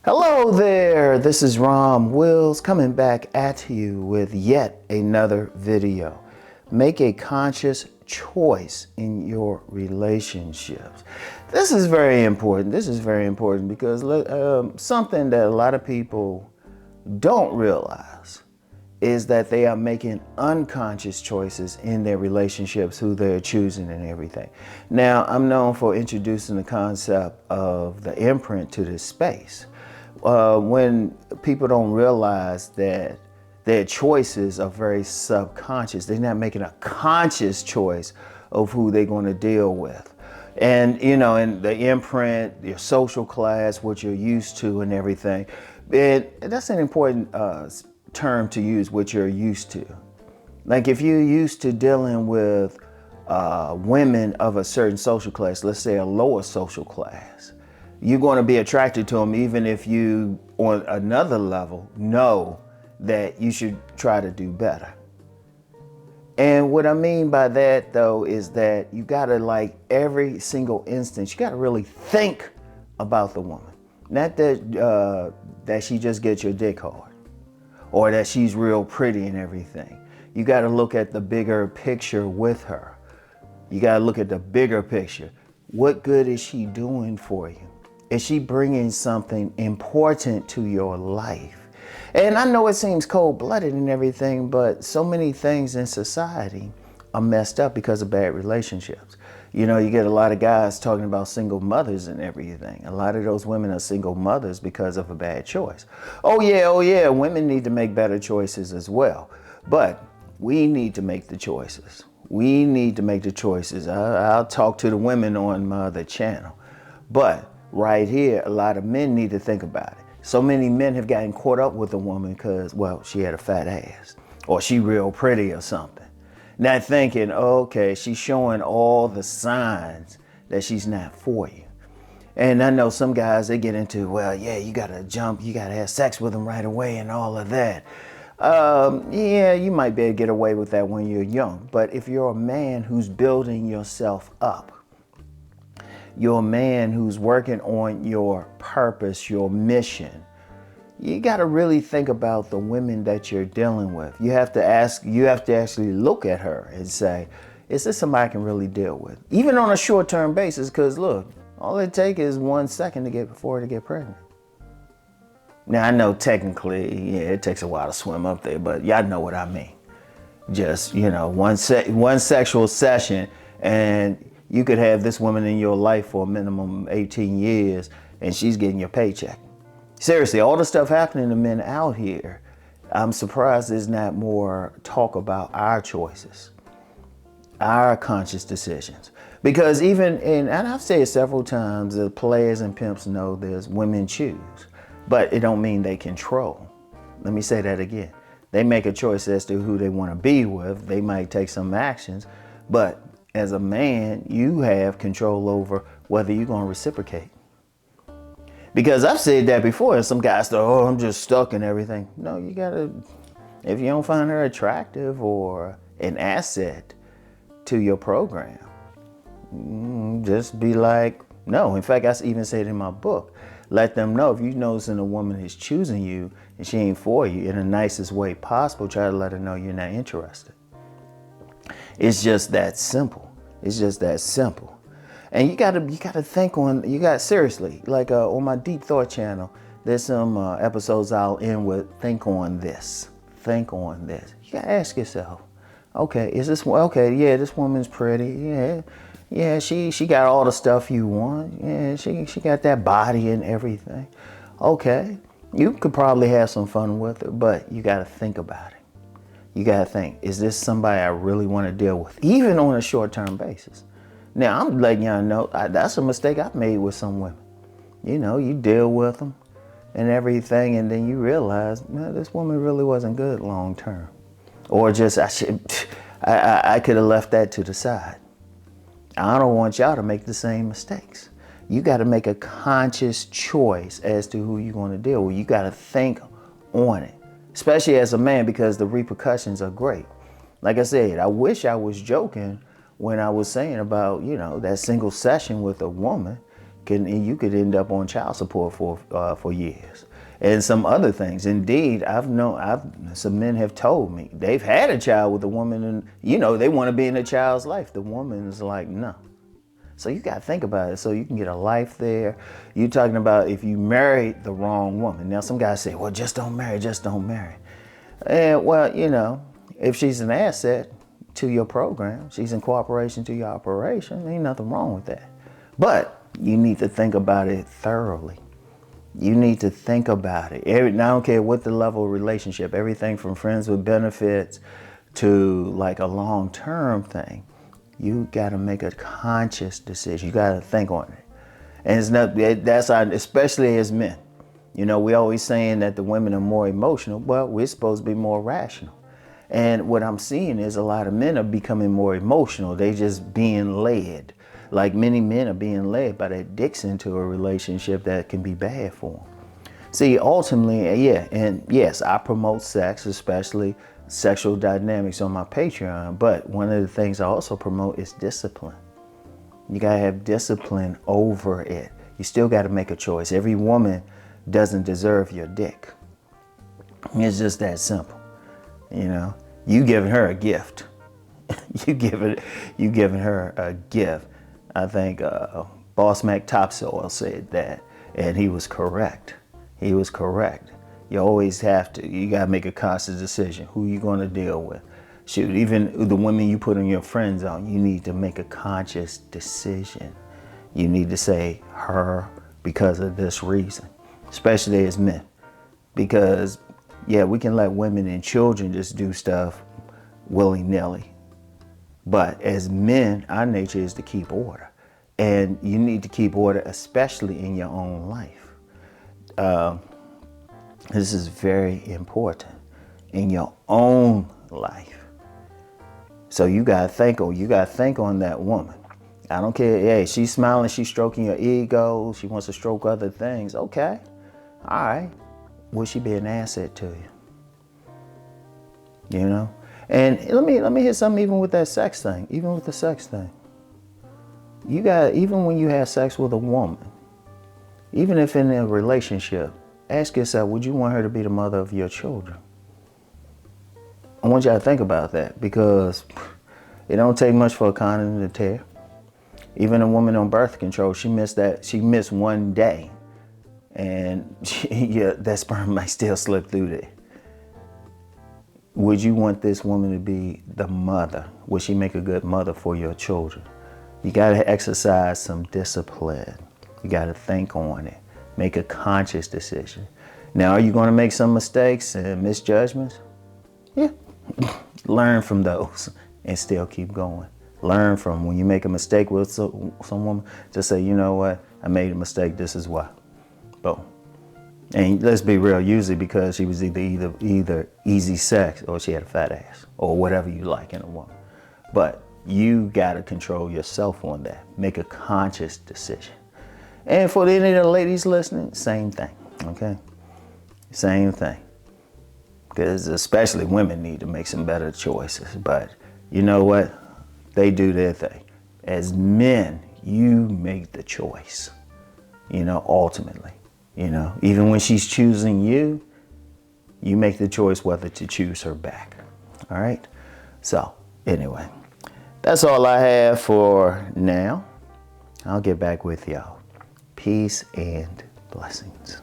Hello there, this is Rom Wills coming back at you with yet another video. Make a conscious choice in your relationships. This is very important. Because something that a lot of people don't realize is that they are making unconscious choices in their relationships, who they're choosing and everything. Now, I'm known for introducing the concept of the imprint to this space. When people don't realize that their choices are very subconscious, they're not making a conscious choice of who they're going to deal with. And, and the imprint, your social class, what you're used to and everything. And that's an important term to use, what you're used to. Like if you're used to dealing with women of a certain social class, let's say a lower social class, you're going to be attracted to them even if you, on another level, know that you should try to do better. And what I mean by that, though, is that you got to, like, every single instance, you got to really think about the woman. Not that she just gets your dick hard or that she's real pretty and everything. You got to look at the bigger picture with her. You got to look at the bigger picture. What good is she doing for you? Is she bringing something important to your life? And I know it seems cold-blooded and everything, but so many things in society are messed up because of bad relationships. You get a lot of guys talking about single mothers and everything. A lot of those women are single mothers because of a bad choice. Oh yeah, women need to make better choices as well. But we need to make the choices. We need to make the choices. I'll talk to the women on my other channel. But right here, a lot of men need to think about it. So many men have gotten caught up with a woman because, well, she had a fat ass or she real pretty or something. Not thinking, okay, she's showing all the signs that she's not for you. And I know some guys, they get into, well, yeah, you gotta jump, you gotta have sex with them right away and all of that. Yeah, you might be able to get away with that when you're young. But if you're a man who's building yourself up, you're a man who's working on your purpose, your mission, you got to really think about the women that you're dealing with. You have to actually look at her and say, is this somebody I can really deal with? Even on a short-term basis, because look, all it takes is 1 second for her to get pregnant. Now, I know technically, yeah, it takes a while to swim up there, but y'all know what I mean. Just, one sexual session, and you could have this woman in your life for a minimum 18 years, and she's getting your paycheck. Seriously, all the stuff happening to men out here, I'm surprised there's not more talk about our choices, our conscious decisions. Because and I've said it several times, the players and pimps know there's women choose, but it don't mean they control. Let me say that again. They make a choice as to who they want to be with. They might take some actions, but as a man, you have control over whether you're going to reciprocate. Because I've said that before, and some guys say, oh, I'm just stuck and everything. No, you got to, if you don't find her attractive or an asset to your program, just be like, no. In fact, I even said in my book, let them know if you noticing a woman is choosing you and she ain't for you in the nicest way possible, try to let her know you're not interested. It's just that simple. It's just that simple. And you gotta think on, seriously, like on my Deep Thought channel, there's some episodes I'll end with, think on this. Think on this. You gotta ask yourself, okay, yeah, this woman's pretty, yeah, she got all the stuff you want, yeah, she got that body and everything. Okay, you could probably have some fun with her, but you gotta think about it. You gotta think, is this somebody I really want to deal with, even on a short-term basis? Now, I'm letting y'all know, that's a mistake I've made with some women. You deal with them and everything, and then you realize, man, this woman really wasn't good long-term. Or just, I could have left that to the side. I don't want y'all to make the same mistakes. You got to make a conscious choice as to who you're going to deal with. You got to think on it, especially as a man, because the repercussions are great. Like I said, I wish I was joking when I was saying about, that single session with a woman. you could end up on child support for years. And some other things. Indeed, some men have told me they've had a child with a woman and, they want to be in a child's life. The woman's like, no. So you got to think about it so you can get a life there. You're talking about if you married the wrong woman. Now, some guys say, well, just don't marry, just don't marry. And, well, if she's an asset to your program, she's in cooperation to your operation, ain't nothing wrong with that. But you need to think about it thoroughly. You need to think about it. I don't care what the level of relationship, everything from friends with benefits to like a long-term thing. You got to make a conscious decision. You got to think on it. And it's not, especially as men. We always saying that the women are more emotional. Well, we're supposed to be more rational. And what I'm seeing is a lot of men are becoming more emotional. They just being led. Like many men are being led by their dicks into a relationship that can be bad for them. See, ultimately, and yes, I promote sex, especially sexual dynamics on my Patreon. But one of the things I also promote is discipline. You got to have discipline over it. You still got to make a choice. Every woman doesn't deserve your dick. It's just that simple. You giving her a gift. you giving her a gift. I think Boss Mac Topsoil said that, and he was correct. He was correct. You always have to. You got to make a conscious decision. Who you going to deal with? Shoot, even the women you put in your friend zone, you need to make a conscious decision. You need to say her because of this reason, especially as men. Because, we can let women and children just do stuff willy-nilly. But as men, our nature is to keep order. And you need to keep order, especially in your own life. This is very important in your own life. So you gotta think on that woman. I don't care, hey, she's smiling, she's stroking your ego, she wants to stroke other things. Okay, all right. Will she be an asset to you? And let me hit something even with that sex thing. Even with the sex thing. Even when you have sex with a woman, even if in a relationship, ask yourself, would you want her to be the mother of your children? I want y'all to think about that because it don't take much for a condom to tear. Even a woman on birth control, she missed one day and that sperm might still slip through there. Would you want this woman to be the mother? Would she make a good mother for your children? You got to exercise some discipline. You got to think on it. Make a conscious decision. Now, are you going to make some mistakes and misjudgments? Yeah. Learn from those and still keep going. Learn from when you make a mistake with some woman, just say, you know what? I made a mistake. This is why. Boom. And let's be real, usually because she was either easy sex or she had a fat ass or whatever you like in a woman. But you got to control yourself on that. Make a conscious decision. And for any of the ladies listening, same thing, okay? Same thing. Because especially women need to make some better choices. But you know what? They do their thing. As men, you make the choice, ultimately. Even when she's choosing you, you make the choice whether to choose her back. All right? So, anyway, that's all I have for now. I'll get back with y'all. Peace and blessings.